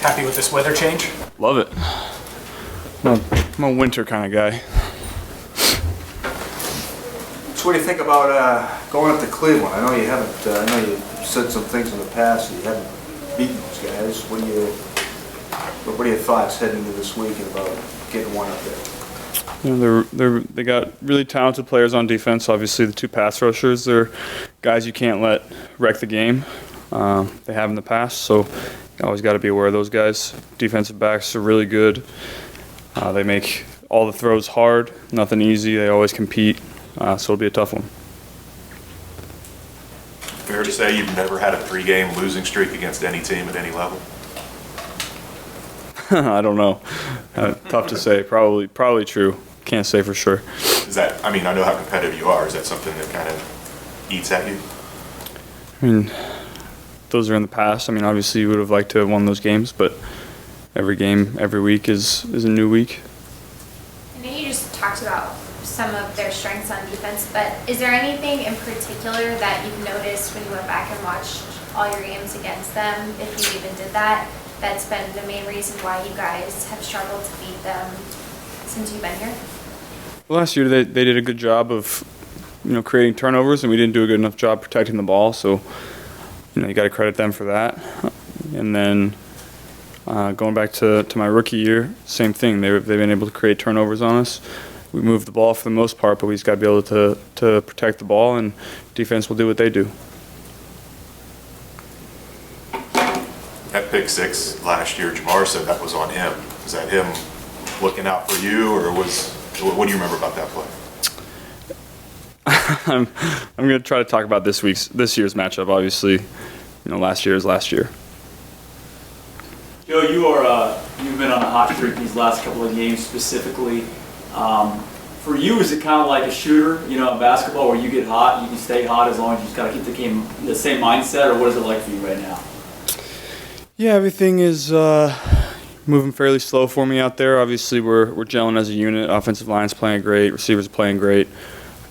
Happy with this weather change? Love it. I'm a winter kind of guy. So what do you think about going up to Cleveland? I know you haven't. I know you said some things in the past that you haven't beaten those guys. What are your thoughts heading into this week about getting one up there? You know, they got really talented players on defense. Obviously, the two pass rushers, they're guys you can't let wreck the game. They have in the past, so you always got to be aware of those guys. Defensive backs are really good. They make all the throws hard, nothing easy. They always compete, so it'll be a tough one. Fair to say you've never had a 3-game losing streak against any team at any level? I don't know. Tough to say. Probably true. Can't say for sure. Is that? I mean, I know how competitive you are. Is that something that kind of eats at you? I mean, those are in the past. I mean, obviously you would have liked to have won those games, but every game, every week is a new week. I know you just talked about some of their strengths on defense, but is there anything in particular that you've noticed when you went back and watched all your games against them, if you even did that, that's been the main reason why you guys have struggled to beat them since you've been here? Last year they did a good job of, creating turnovers, and we didn't do a good enough job protecting the ball. So, you got to credit them for that. And then going back to my rookie year, same thing. They've been able to create turnovers on us. We move the ball for the most part, but we just got to be able to protect the ball, and defense will do what they do. That pick six last year, Jamar said that was on him. Was that him looking out for you, or what do you remember about that play? I'm going to try to talk about this year's matchup. Obviously, last year is last year. Joe, you've been on a hot streak these last couple of games specifically. For you, is it kind of like a shooter, in basketball, where you get hot, you can stay hot as long as you just got to keep the game the same mindset, or what is it like for you right now? Yeah, everything is moving fairly slow for me out there. Obviously, we're gelling as a unit. Offensive line's playing great, receivers are playing great,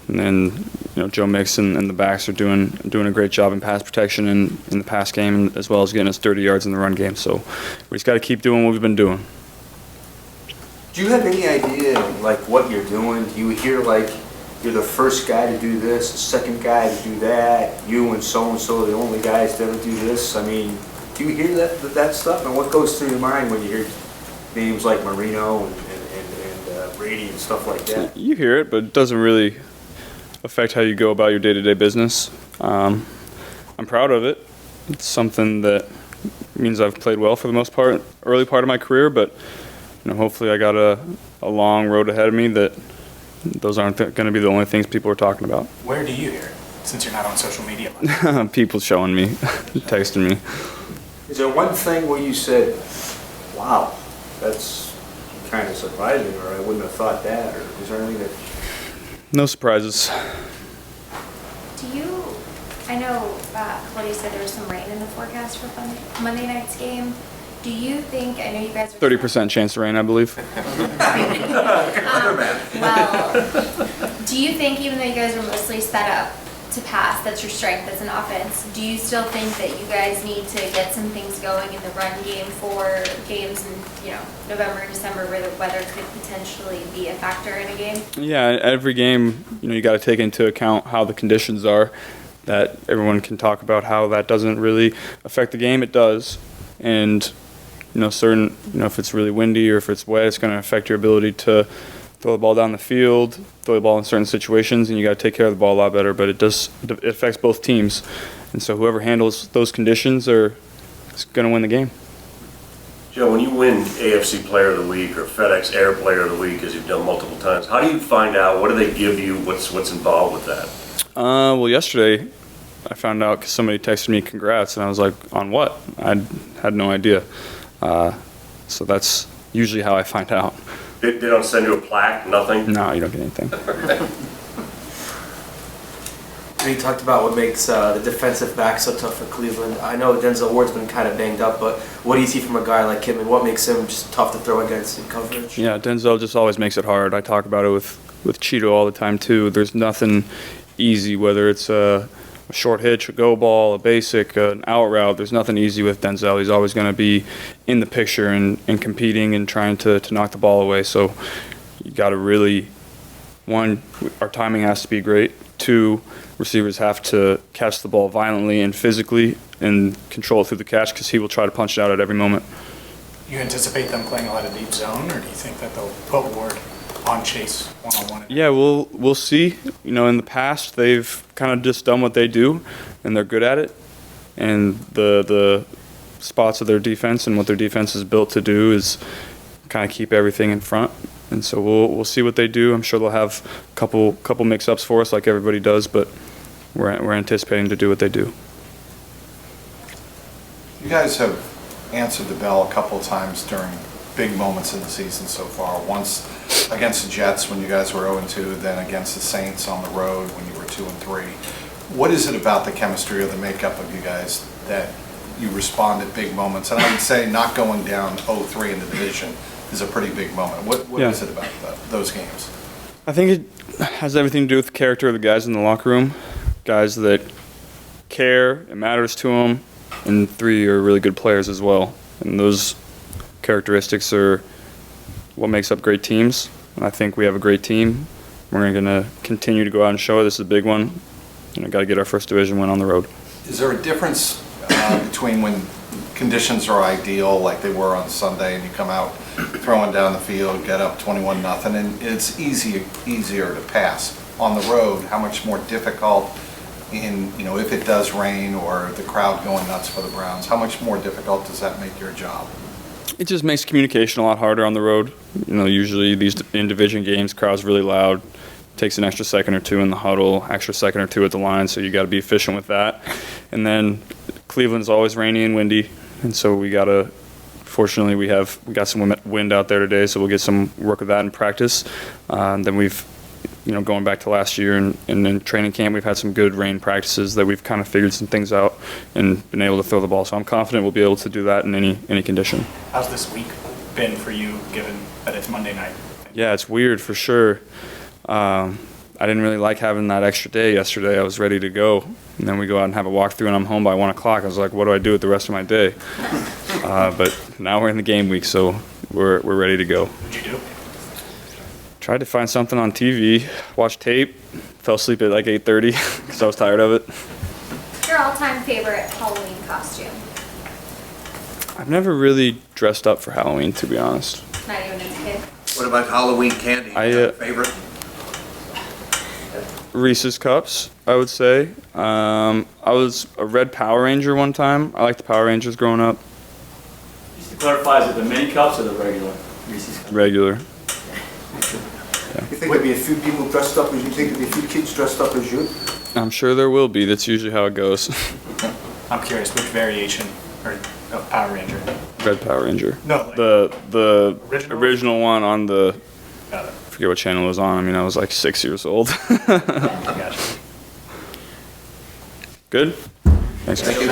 and then Joe Mixon and the backs are doing a great job in pass protection in the pass game, as well as getting us 30 yards in the run game. So we just got to keep doing what we've been doing. Do you have any idea, like, what you're doing? Do you hear, like, you're the first guy to do this, the second guy to do that, you and so-and-so are the only guys to ever do this? I mean, do you hear that stuff? And what goes through your mind when you hear names like Marino and Brady and stuff like that? You hear it, but it doesn't really affect how you go about your day-to-day business. I'm proud of it. It's something that means I've played well for the most part, early part of my career, but hopefully I got a long road ahead of me that those aren't going to be the only things people are talking about. Where do you hear it, since you're not on social media much? People showing me, texting me. Is there one thing where you said, wow, that's kind of surprising, or I wouldn't have thought that, or is there anything that... No surprises. I know Cody said there was some rain in the forecast for Monday night's game. Do you think, I know you guys are... 30% chance of rain, I believe. Well, do you think, even though you guys are mostly set up to pass, that's your strength as an offense, do you still think that you guys need to get some things going in the run game for games in, November and December, where the weather could potentially be a factor in a game? Yeah, every game, you got to take into account how the conditions are. That everyone can talk about how that doesn't really affect the game. It does. And if it's really windy or if it's wet, it's going to affect your ability to throw the ball down the field, throw the ball in certain situations, and you got to take care of the ball a lot better. But it affects both teams, and so whoever handles those conditions is going to win the game. Joe, when you win AFC Player of the Week or FedEx Air Player of the Week, as you've done multiple times, how do you find out? What do they give you? What's involved with that? Well, yesterday I found out because somebody texted me congrats, and I was like, on what? I had no idea. So that's usually how I find out. They don't send you a plaque, nothing? No, you don't get anything. You talked about what makes the defensive back so tough for Cleveland. I know Denzel Ward's been kind of banged up, but what do you see from a guy like him, and what makes him just tough to throw against in coverage? Yeah, Denzel just always makes it hard. I talk about it with Cheeto all the time too. There's nothing easy, whether it's a short hitch, a go ball, a basic, an out route. There's nothing easy with Denzel. He's always going to be in the picture and competing and trying to knock the ball away. So you got to really, one, our timing has to be great. Two, receivers have to catch the ball violently and physically and control it through the catch because he will try to punch it out at every moment. You anticipate them playing a lot of deep zone, or do you think that they'll put Ward on Chase one-on-one? Yeah, we'll see. You know, in the past, they've kind of just done what they do, and they're good at it. And the spots of their defense and what their defense is built to do is kind of keep everything in front. And so we'll see what they do. I'm sure they'll have a couple mix-ups for us like everybody does, but we're anticipating to do what they do. You guys have answered the bell a couple of times during big moments in the season so far. Once against the Jets when you guys were 0-2, then against the Saints on the road when you were 2-3. What is it about the chemistry or the makeup of you guys that you respond at big moments? And I would say not going down 0-3 in the division is a pretty big moment. What is it about those games? I think it has everything to do with the character of the guys in the locker room, guys that care, it matters to them, and three are really good players as well. And those characteristics are what makes up great teams. And I think we have a great team. We're going to continue to go out and show it. This is a big one. Got to get our first division win on the road. Is there a difference between when conditions are ideal, like they were on Sunday, and you come out throwing down the field, get up 21-0, and it's easier to pass on the road? How much more difficult if it does rain or the crowd going nuts for the Browns, how much more difficult does that make your job? It just makes communication a lot harder on the road. Usually these in-division games, crowd's really loud. Takes an extra second or two in the huddle, extra second or two at the line, so you got to be efficient with that. And then Cleveland's always rainy and windy, and so fortunately we got some wind out there today, so we'll get some work with that in practice. Then we've, going back to last year and in training camp, we've had some good rain practices that we've kind of figured some things out and been able to throw the ball. So I'm confident we'll be able to do that in any condition. How's this week been for you, given that it's Monday night? Yeah, it's weird for sure. I didn't really like having that extra day yesterday. I was ready to go. And then we go out and have a walkthrough, and I'm home by 1 o'clock. I was like, what do I do with the rest of my day? But now we're in the game week, so we're ready to go. What'd you do? Tried to find something on TV, watch tape, fell asleep at like 8:30 because I was tired of it. Your all-time favorite Halloween costume? I've never really dressed up for Halloween, to be honest. Not even as a kid? What about Halloween candy? Favorite? Reese's Cups, I would say. I was a red Power Ranger one time. I liked the Power Rangers growing up. Just to clarify, is it the mini cups or the regular Reese's cups? Regular. You think there'd be a few people dressed up as you? Think there'd be a few kids dressed up as you? I'm sure there will be. That's usually how it goes. I'm curious, which variation of Power Ranger? Red Power Ranger. No, like the original one on the, Got it. I forget what channel it was on. I mean, I was like 6 years old. Gotcha. Good? Thanks. Thank you.